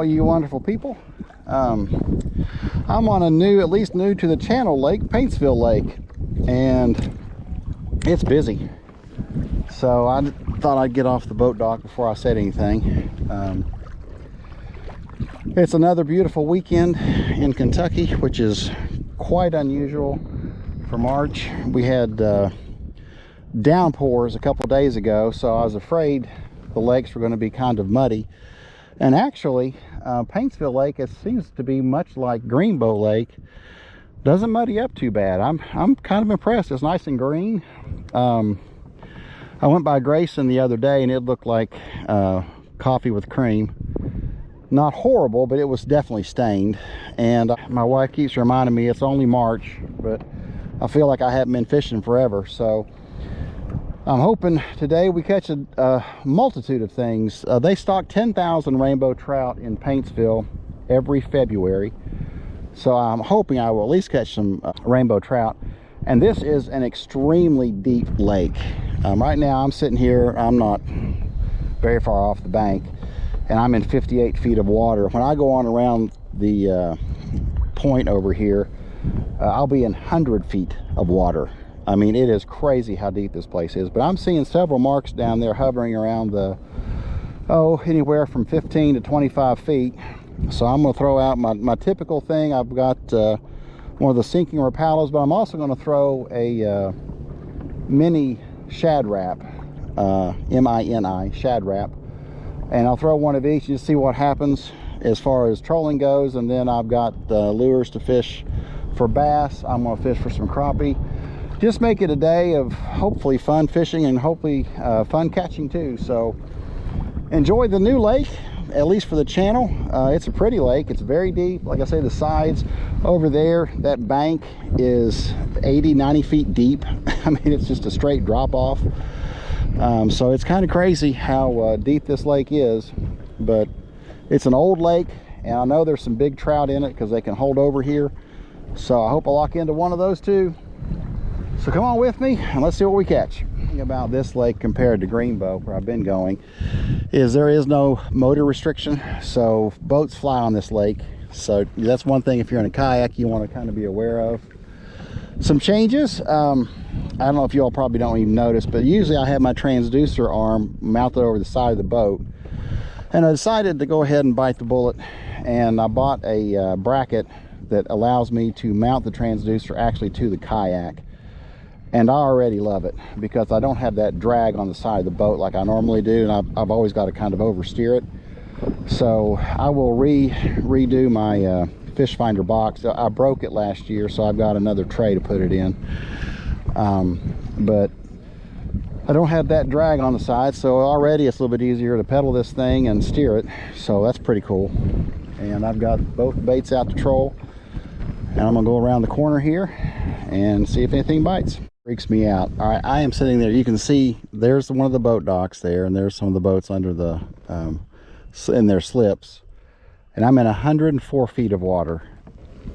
you wonderful people. I'm on a new, at least new to the channel lake, Paintsville Lake, and it's busy. So I thought I'd get off the boat dock before I said anything. It's another beautiful weekend in Kentucky, which is quite unusual for March. We had downpours a couple days ago, so I was afraid the lakes were going to be kind of muddy. And actually, Paintsville Lake, it seems to be much like Greenbow Lake. Doesn't muddy up too bad. I'm kind of impressed. It's nice and green. I went by Grayson the other day and it looked like coffee with cream. Not horrible, but it was definitely stained. And my wife keeps reminding me it's only March, but I feel like I haven't been fishing forever. So I'm hoping today we catch a multitude of things. They stock 10,000 rainbow trout in Paintsville every February. So I'm hoping I will at least catch some rainbow trout. And this is an extremely deep lake. Right now I'm sitting here, I'm not very far off the bank, and I'm in 58 feet of water. When I go on around the point over here, I'll be in 100 feet of water. I mean, it is crazy how deep this place is. But I'm seeing several marks down there hovering around the, anywhere from 15 to 25 feet. So I'm going to throw out my typical thing. I've got one of the sinking rapalas, but I'm also going to throw a mini shad wrap, M-I-N-I, shad wrap. And I'll throw one of each and see what happens as far as trolling goes. And then I've got lures to fish for bass. I'm going to fish for some crappie. Just make it a day of hopefully fun fishing and hopefully fun catching too. So enjoy the new lake, at least for the channel. It's a pretty lake. It's very deep. Like I say, the sides over there, that bank is 80-90 feet deep. I mean, it's just a straight drop off. So it's kind of crazy how deep this lake is, but it's an old lake, and I know there's some big trout in it because they can hold over here. So I hope I lock into one of those two. So come on with me and let's see what we catch. The thing about this lake compared to Greenbow, where I've been going, is there is no motor restriction, so boats fly on this lake. So that's one thing, if you're in a kayak, you want to kind of be aware of. Some changes, I don't know if you all probably don't even notice, but usually I have my transducer arm mounted over the side of the boat, and I decided to go ahead and bite the bullet, and I bought a bracket that allows me to mount the transducer actually to the kayak. And I already love it because I don't have that drag on the side of the boat like I normally do, and I've always got to kind of oversteer it. So I will redo my fish finder box. I broke it last year, so I've got another tray to put it in. But I don't have that drag on the side, so already it's a little bit easier to pedal this thing and steer it. So that's pretty cool. And I've got both baits out to troll, and I'm gonna go around the corner here and see if anything bites. Freaks me out. All right, I am sitting there. You can see there's one of the boat docks there, and there's some of the boats under the in their slips, and I'm in 104 feet of water.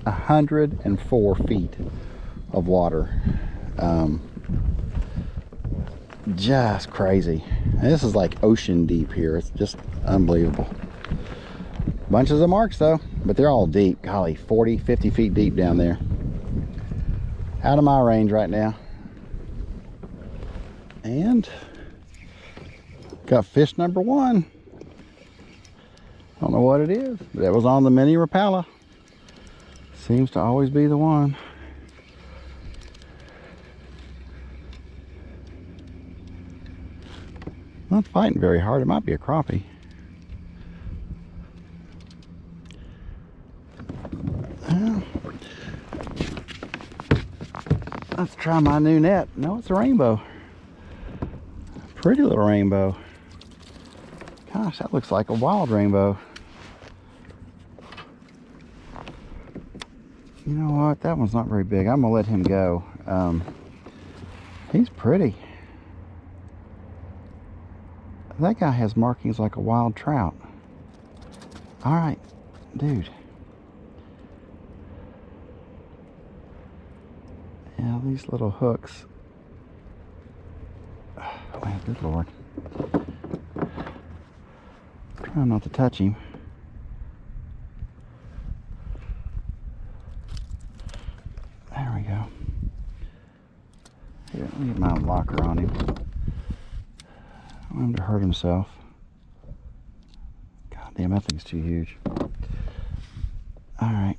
104 feet of water. Just crazy. And this is like ocean deep here. It's just unbelievable. Bunches of marks though, but they're all deep. Golly, 40, 50 feet deep down there. Out of my range right now. And got fish number one. Don't know what it is, but it was on the mini Rapala. Seems to always be the one. Not fighting very hard. It might be a crappie. Well, let's try my new net. No, it's a rainbow. Pretty little rainbow. Gosh, that looks like a wild rainbow. You know what? That one's not very big. I'm gonna let him go. He's pretty. That guy has markings like a wild trout. All right, dude. Yeah, these little hooks. Oh, good Lord. Try not to touch him. let me get my locker on him. I don't want him to hurt himself. God damn, that thing's too huge. Alright.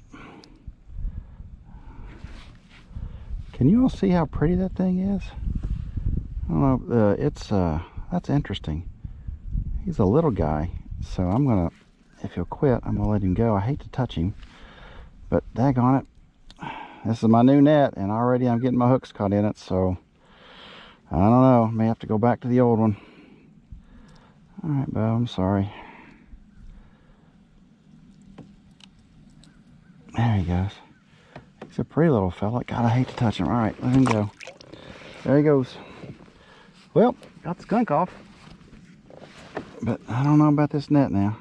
Can you all see how pretty that thing is? I don't know, that's interesting. He's a little guy, so I'm gonna, if he'll quit, I'm gonna let him go. I hate to touch him, but daggone it. This is my new net, and already I'm getting my hooks caught in it, so I don't know. May have to go back to the old one. Alright, Bo, I'm sorry. There he goes. He's a pretty little fella. God, I hate to touch him. Alright, let him go. There he goes. Well, got the skunk off. But I don't know about this net now.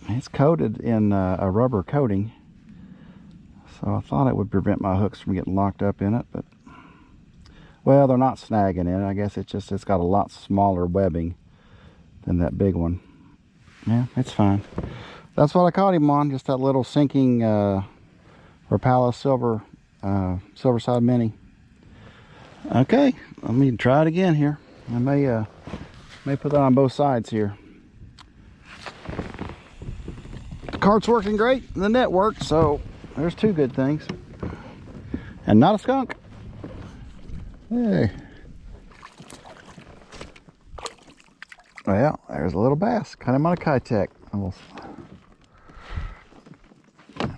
It's coated in a rubber coating. So I thought it would prevent my hooks from getting locked up in it, but well, they're not snagging in it. I guess it's got a lot smaller webbing than that big one. Yeah, it's fine. That's what I caught him on, just that little sinking Rapala Silverside Mini. Okay, let me try it again here. I may put that on both sides here. The cart's working great, and the net worked, so there's two good things. And not a skunk. Hey. Well, there's a little bass. Caught him on a kayak. I've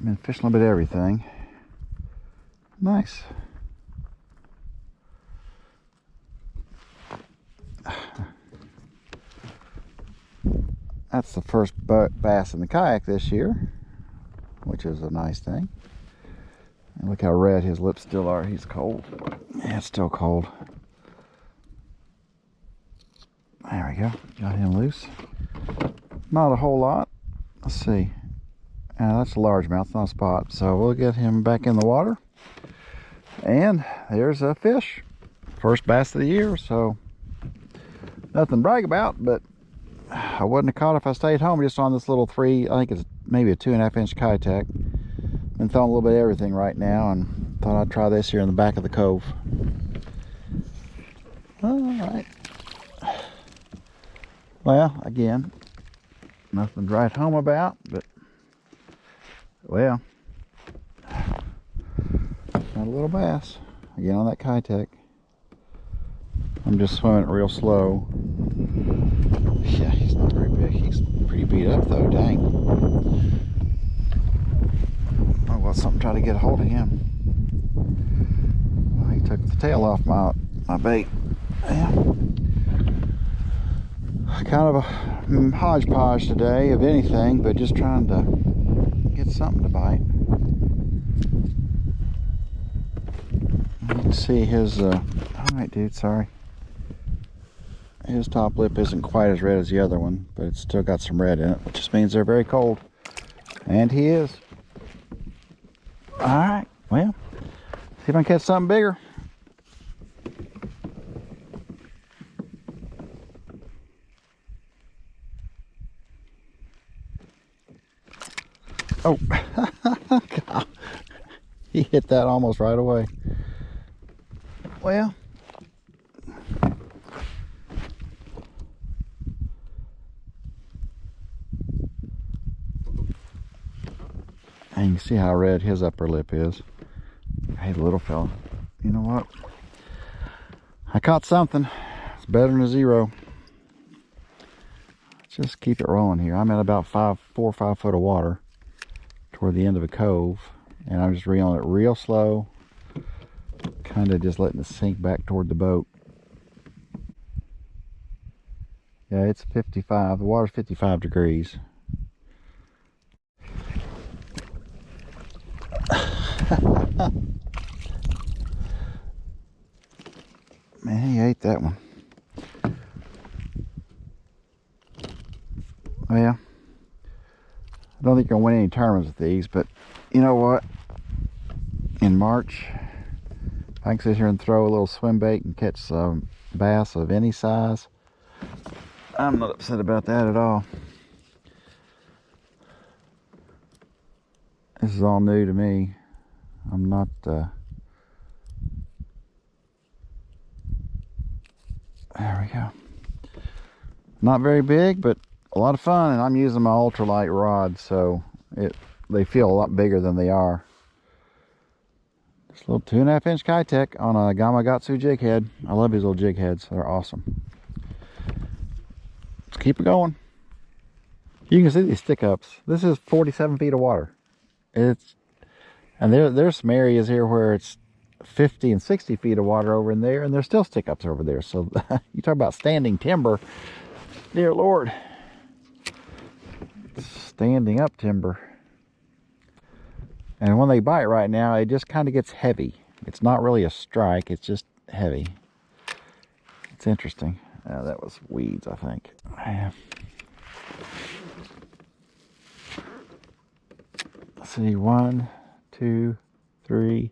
been fishing a little bit of everything. Nice. That's the first bass in the kayak this year, which is a nice thing. And look how red his lips still are. He's cold. Yeah, it's still cold. There we go. Got him loose. Not a whole lot. Let's see. That's a largemouth, not a spot. So we'll get him back in the water. And there's a fish. First bass of the year, so nothing to brag about, but I wouldn't have caught if I stayed home just on this little I think it's maybe a 2.5 inch kayak. Been throwing a little bit of everything right now, and thought I'd try this here in the back of the cove. All right. Well, again, nothing to write home about, but well, got a little bass again on that kayak. I'm just swimming it real slow. Yeah, he's not very big. He's pretty beat up though, dang. Oh, well, something tried to get a hold of him. Well, he took the tail off my bait. Yeah. Kind of a hodgepodge today of anything, but just trying to get something to bite. You can see his, alright dude, sorry. His top lip isn't quite as red as the other one, but it's still got some red in it, which just means they're very cold. And he is. Alright, well, see if I can catch something bigger. Oh, God. He hit that almost right away. Well, and you can see how red his upper lip is. Hey, little fella, you know what? I caught something. It's better than a zero. Just keep it rolling here. I'm at about 4 or 5 foot of water toward the end of a cove, and I'm just reeling it real slow, kind of just letting it sink back toward the boat. Yeah, it's 55. The water's 55 degrees. Man, he ate that one. Well, I don't think you're gonna win any tournaments with these, but you know what? In March, I can sit here and throw a little swim bait and catch some bass of any size. I'm not upset about that at all. This is all new to me. I'm not we go. Not very big, but a lot of fun, and I'm using my ultralight rod, so they feel a lot bigger than they are. Just a little 2.5 inch kayak on a Gamakatsu jig head. I love these little jig heads. They're awesome. Let's keep it going. You can see these stick ups. This is 47 feet of water. And there's some areas here where it's 50 and 60 feet of water over in there, and there's still stick ups over there. So you talk about standing timber. Dear Lord. Standing up timber. And when they bite right now, it just kind of gets heavy. It's not really a strike, it's just heavy. It's interesting. That was weeds, I think. Let's see, 1, 2, 3,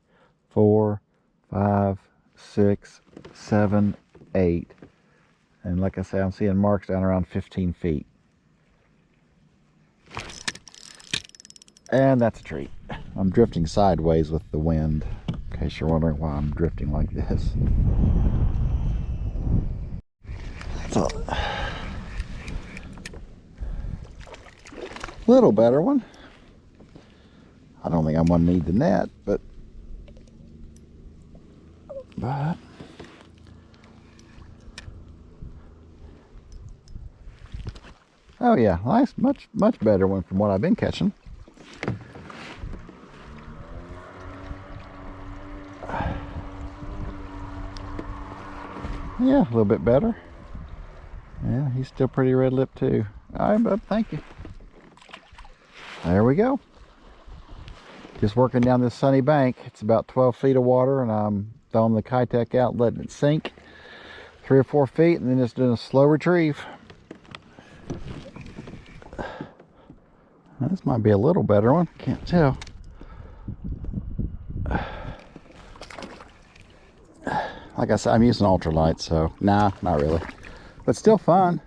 4, 5, 6, 7, 8. And like I said, I'm seeing marks down around 15 feet. And that's a treat. I'm drifting sideways with the wind, in case you're wondering why I'm drifting like this. So, little better one. I don't think I'm gonna need the net, but oh yeah, nice, much better one from what I've been catching. Yeah, a little bit better. Yeah, he's still pretty red lipped too. All right, bub, thank you. There we go. Just working down this sunny bank. It's about 12 feet of water, and I'm throwing the kayak out, letting it sink 3 or 4 feet, and then just doing a slow retrieve. This might be a little better one. Can't tell. Like I said, I'm using ultralight, so nah, not really. But still fun.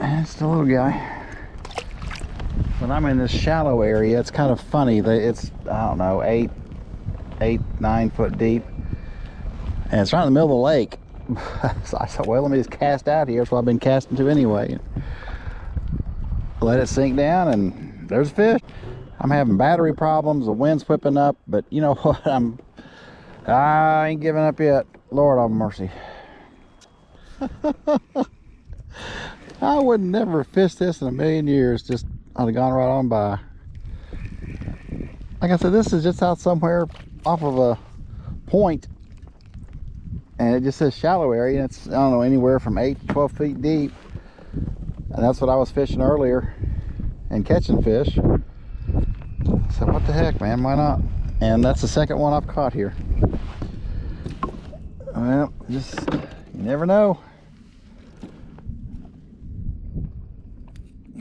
And it's the little guy. When I'm in this shallow area, it's kind of funny that it's, I don't know, 9 foot deep. And it's right in the middle of the lake. So I thought, well, let me just cast out here. That's what I've been casting to anyway. Let it sink down, and there's a fish. I'm having battery problems. The wind's whipping up, but you know what? I ain't giving up yet. Lord have mercy. I would never fish this in a million years. Just I'd have gone right on by. Like I said, this is just out somewhere off of a point, and it just says shallow area, and it's, I don't know, anywhere from 8 to 12 feet deep. And that's what I was fishing earlier and catching fish. So what the heck, man, why not? And that's the second one I've caught here. Well, just, you never know.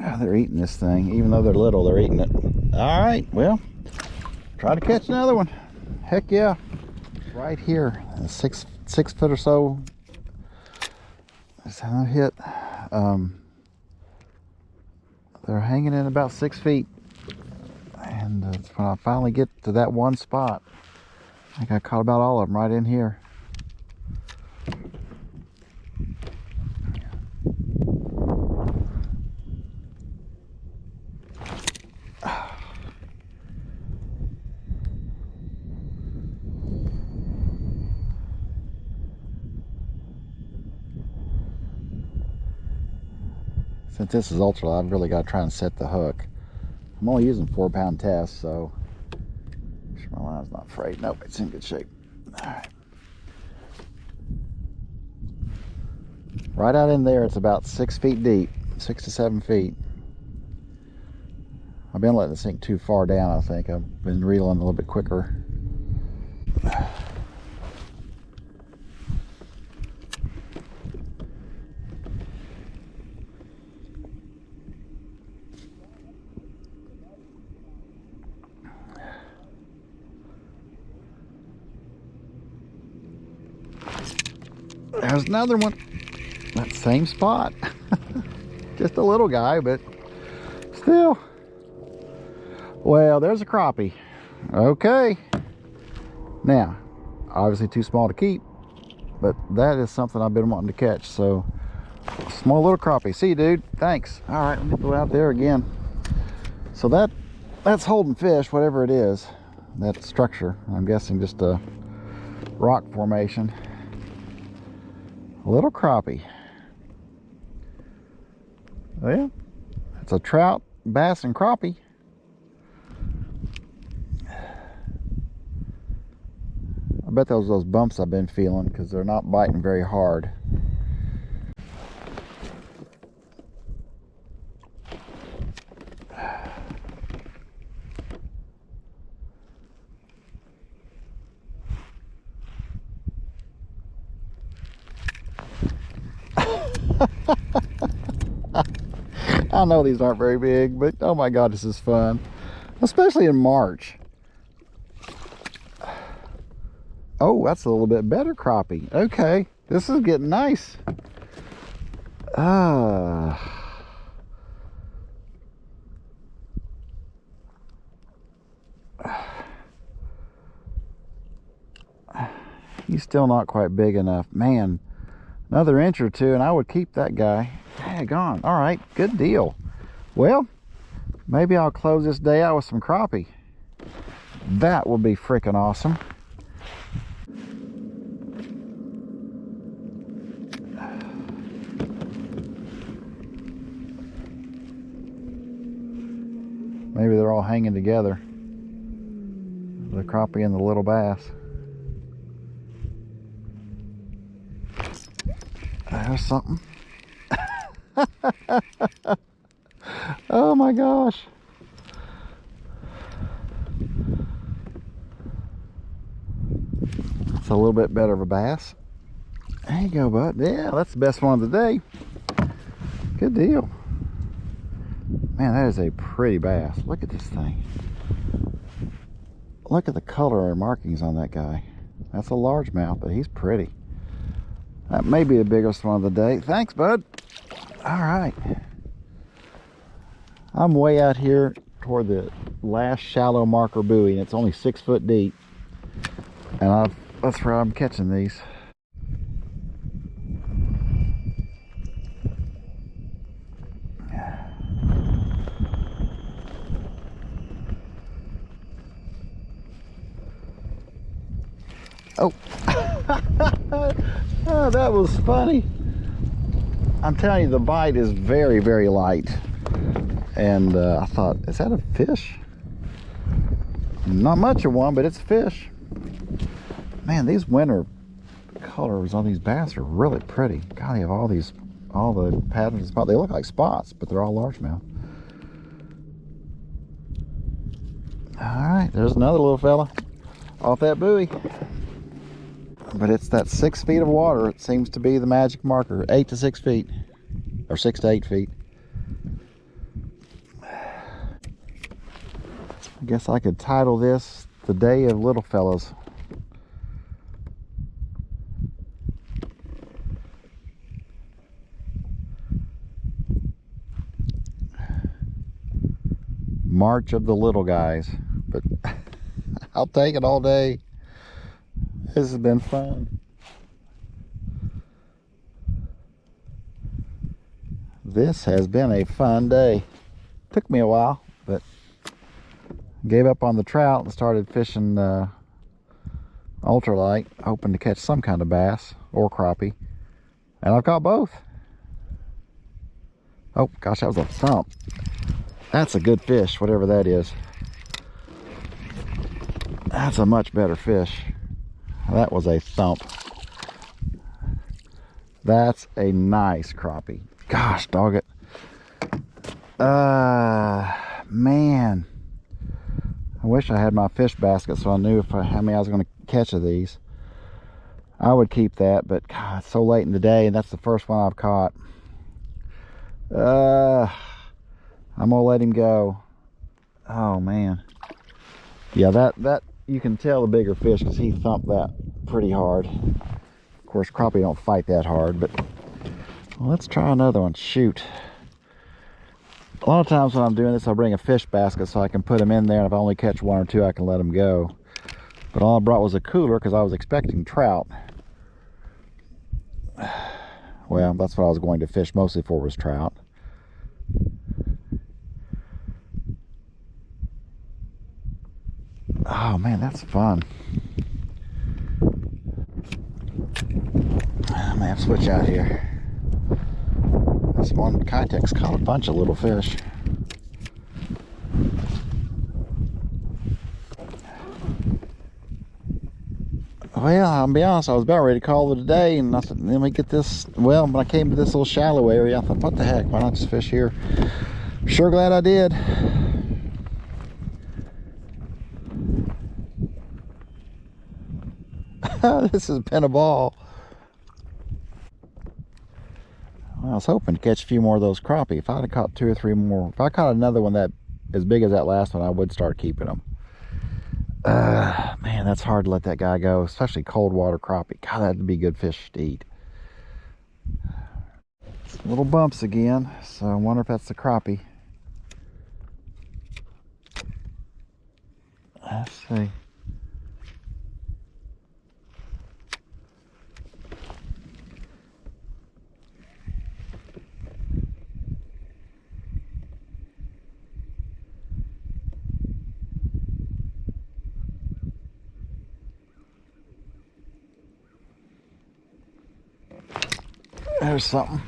Oh, they're eating this thing. Even though they're little, they're eating it. All right, well, try to catch another one. Heck yeah. Right here, 6 foot or so. That's how I hit. They're hanging in about 6 feet, and when I finally get to that one spot, I think I caught about all of them right in here. Since this is ultra, I've really got to try and set the hook. I'm only using 4-pound test, so make sure my line's not frayed. Nope, it's in good shape. All right. Right out in there, it's about 6 feet deep, 6 to 7 feet. I've been letting it sink too far down, I think. I've been reeling a little bit quicker. There's another one. That same spot. Just a little guy, but still. Well, there's a crappie. Okay. Now, obviously too small to keep, but that is something I've been wanting to catch. So, small little crappie. See you, dude. Thanks. All right, let me go out there again. So that's holding fish, whatever it is. That structure, I'm guessing just a rock formation. A little crappie. Well, it's a trout, bass, and crappie. I bet those bumps I've been feeling because they're not biting very hard. I know these aren't very big, but oh my God, this is fun. Especially in March. Oh, that's a little bit better crappie. Okay, this is getting nice. He's still not quite big enough. Man, another inch or two and I would keep that guy. Daggone. All right, good deal. Well, maybe I'll close this day out with some crappie. That would be freaking awesome. Maybe they're all hanging together. The crappie and the little bass. There's something. Oh my gosh. It's a little bit better of a bass. There you go, bud. Yeah, that's the best one of the day. Good deal. Man, that is a pretty bass. Look at this thing. Look at the color and markings on that guy. That's a largemouth, but he's pretty. That may be the biggest one of the day. Thanks, bud. All right. I'm way out here toward the last shallow marker buoy, and it's only 6 foot deep. And that's where I'm catching these. Oh. Oh, that was funny. I'm telling you, the bite is very, very light. And I thought, is that a fish? Not much of one, but it's a fish. Man, these winter colors on these bass are really pretty. God, they have all the patterns and spots. They look like spots, but they're all largemouth. All right, there's another little fella off that buoy. But it's that 6 feet of water. It seems to be the magic marker. 8 to 6 feet. Or 6 to 8 feet. I guess I could title this The Day of Little Fellows. March of the Little Guys. But I'll take it all day. This has been fun. This has been a fun day. Took me a while, but gave up on the trout and started fishing ultralight, hoping to catch some kind of bass or crappie. And I've caught both. Oh gosh, that was a thump. That's a good fish, whatever that is. That's a much better fish. That was a thump. That's a nice crappie. Gosh, dog it. Man. I wish I had my fish basket so I knew how many I was going to catch of these. I would keep that, but God, it's so late in the day and that's the first one I've caught. I'm gonna let him go. Oh man. Yeah, that you can tell the bigger fish because he thumped that pretty hard. Of course, crappie don't fight that hard, but well, let's try another one. Shoot. A lot of times when I'm doing this, I'll bring a fish basket so I can put them in there, and if I only catch one or two, I can let them go. But all I brought was a cooler because I was expecting trout. Well, that's what I was going to fish mostly for, was trout. Oh man, that's fun. I may have to switch out here. This one kayak's caught a bunch of little fish. Well, I'll be honest, I was about ready to call it a day, and I thought, let me get this. Well, when I came to this little shallow area, I thought, what the heck, why not just fish here? Sure glad I did. This has been a ball. Well, I was hoping to catch a few more of those crappie. If I'd have caught 2 or 3 more, if I caught another one that as big as that last one, I would start keeping them. Man, that's hard to let that guy go, especially cold water crappie. God, that'd be good fish to eat. Some little bumps again, so I wonder if that's the crappie. Let's see. There's something.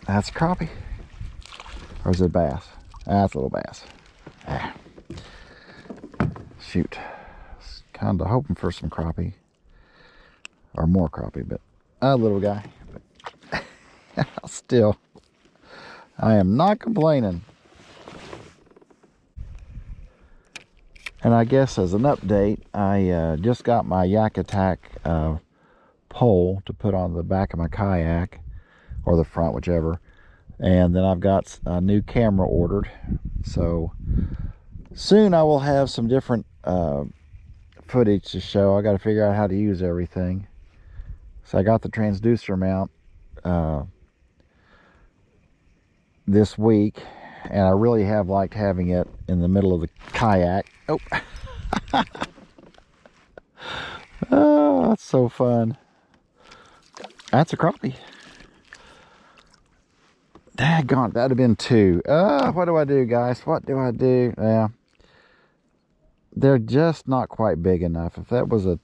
That's a crappie. Or is it a bass? That's a little bass. Ah. Shoot. Kind of hoping for some crappie. Or more crappie, but a little guy. But still, I am not complaining. And I guess as an update, I just got my Yak Attack pole to put on the back of my kayak, or the front, whichever. And then I've got a new camera ordered, so soon I will have some different footage to show. I got to figure out how to use everything. So I got the transducer mount this week, and I really have liked having it in the middle of the kayak. Oh, oh, that's so fun. That's a crappie. Daggone, that'd have been 2. What do I do, guys? What do I do? Yeah, they're just not quite big enough. If that was a,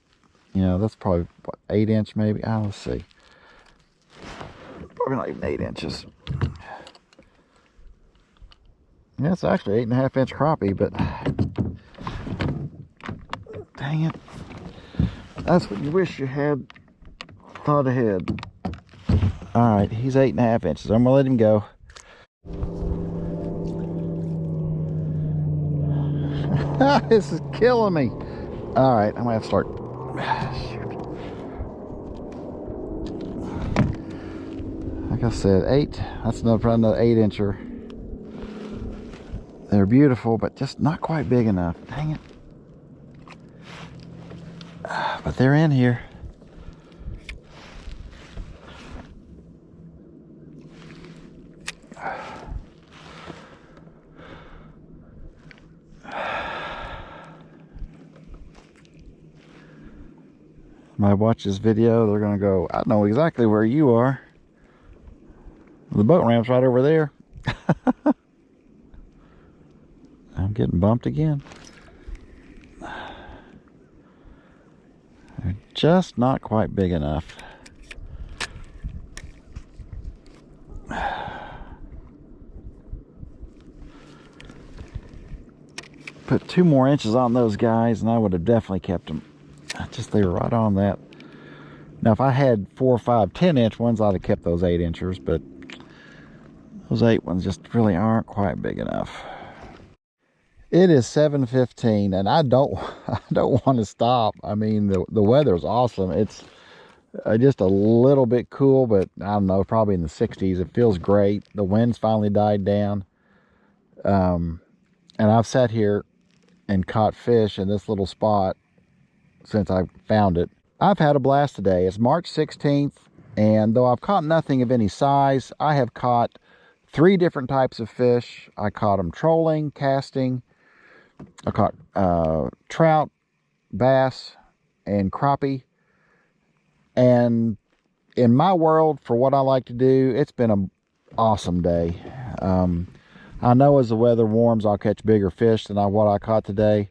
that's probably what, 8-inch maybe. Let's see. Probably not even 8 inches. Yeah, it's actually 8.5-inch crappie, but dang it. That's what you wish you had thought ahead. All right, he's 8.5 inches. I'm gonna let him go. This is killing me. All right, I'm gonna have to start. Shoot. Like I said, 8. That's probably another 8-incher. They're beautiful, but just not quite big enough. Dang it. But they're in here. Might watch this video, they're gonna go, I know exactly where you are. The boat ramp's right over there. I'm getting bumped again. They're just not quite big enough. Put 2 more inches on those guys and I would have definitely kept them. They were right on that. Now if I had 4 or 5 10-inch ones, I'd have kept those 8-inchers, but those 8 ones just really aren't quite big enough. It is 7:15 and I don't want to stop. I mean, the weather's awesome. It's just a little bit cool, but I don't know, probably in the 60s. It feels great. The wind's finally died down. And I've sat here and caught fish in this little spot since I found it. I've had a blast today. It's March 16th. And though I've caught nothing of any size, I have caught 3 different types of fish. I caught them trolling, casting. I caught trout, bass, and crappie. And in my world, for what I like to do, it's been an awesome day. I know as the weather warms, I'll catch bigger fish than what I caught today,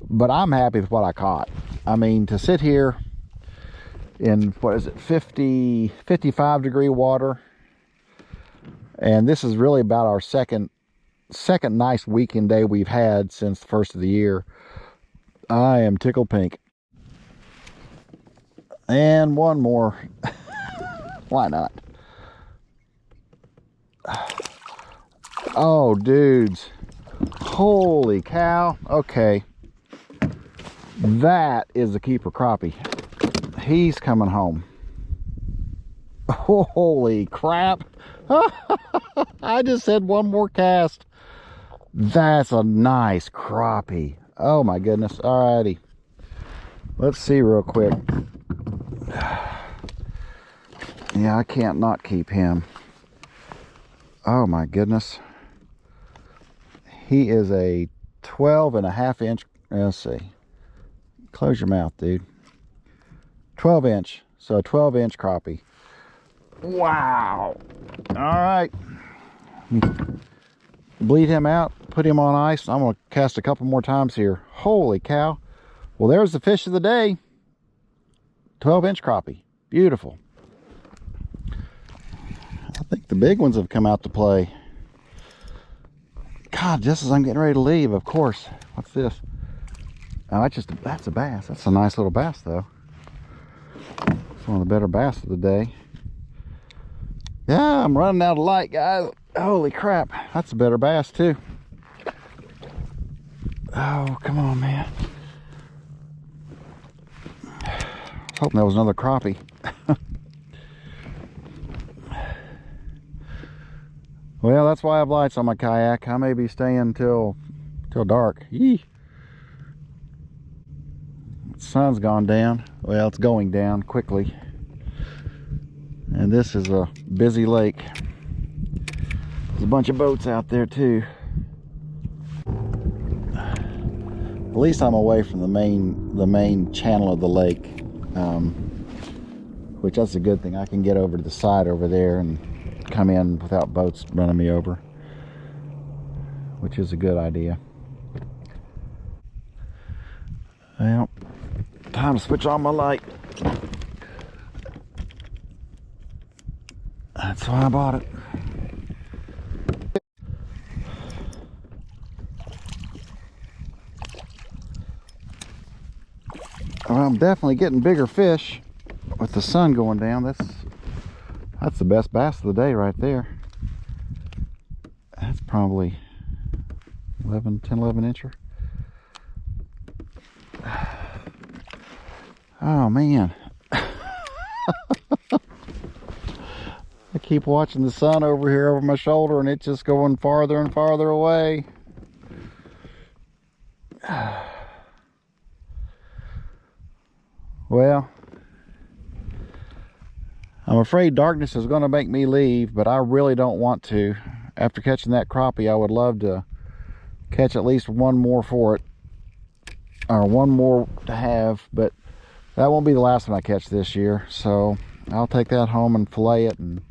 but I'm happy with what I caught. I mean, to sit here in, what is it, 55 degree water, and this is really about our second nice weekend day we've had since the first of the year. I am tickled pink. And one more. Why not? Oh, dudes. Holy cow. Okay. That is a keeper crappie. He's coming home. Holy crap. I just said one more cast. That's a nice crappie. Oh my goodness. Alrighty. Let's see real quick. Yeah, I can't not keep him. Oh my goodness. He is a 12.5 inch. Let's see. Close your mouth, dude. 12 inch. So a 12 inch crappie. Wow. All right. Bleed him out. Put him on ice. I'm going to cast a couple more times here. Holy cow. Well, there's the fish of the day. 12 inch crappie. Beautiful. I think the big ones have come out to play. God, just as I'm getting ready to leave, of course. What's this? Oh, that's a bass. That's a nice little bass, though. It's one of the better bass of the day. Yeah, I'm running out of light, guys. Holy crap. That's a better bass, too. Oh, come on, man. I was hoping that was another crappie. Well, that's why I have lights on my kayak. I may be staying till dark. Yee. The sun's gone down. Well, it's going down quickly. And this is a busy lake. There's a bunch of boats out there too. At least I'm away from the main channel of the lake, which that's a good thing. I can get over to the side over there and come in without boats running me over, which is a good idea. Well, time to switch on my light. That's why I bought it. Well, I'm definitely getting bigger fish with the sun going down. That's the best bass of the day right there. That's probably 10, 11 incher. Oh man. I keep watching the sun over here over my shoulder and it's just going farther and farther away. Well, I'm afraid darkness is going to make me leave, but I really don't want to. After catching that crappie, I would love to catch at least one more for it, or one more to have, but that won't be the last one I catch this year. So I'll take that home and fillet it and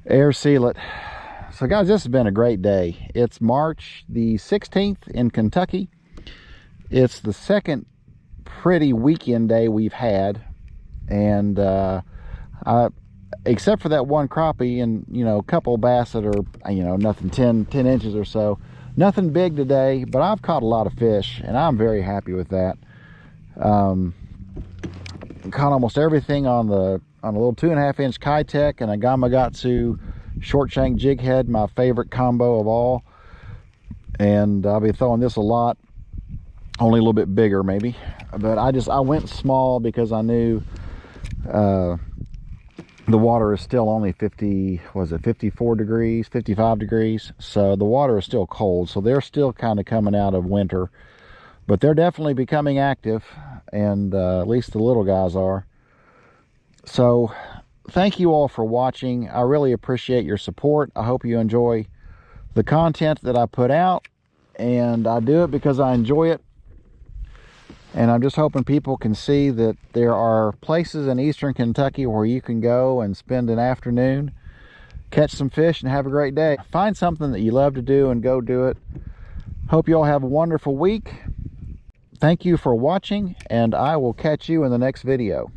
air seal it. So guys, this has been a great day. It's March the 16th in Kentucky. It's the second pretty weekend day we've had, and except for that one crappie and a couple bass that are nothing 10 inches or so, nothing big today, but I've caught a lot of fish and I'm very happy with that. Caught almost everything on a little 2.5 inch kayak and a Gamakatsu short shank jig head, my favorite combo of all. And I'll be throwing this a lot, only a little bit bigger maybe, but I went small because I knew the water is still only 54 degrees, 55 degrees. So the water is still cold. So they're still kind of coming out of winter, but they're definitely becoming active. And at least the little guys are. So thank you all for watching. I really appreciate your support. I hope you enjoy the content that I put out, and I do it because I enjoy it. And I'm just hoping people can see that there are places in eastern Kentucky where you can go and spend an afternoon, catch some fish, and have a great day. Find something that you love to do and go do it. Hope you all have a wonderful week. Thank you for watching, and I will catch you in the next video.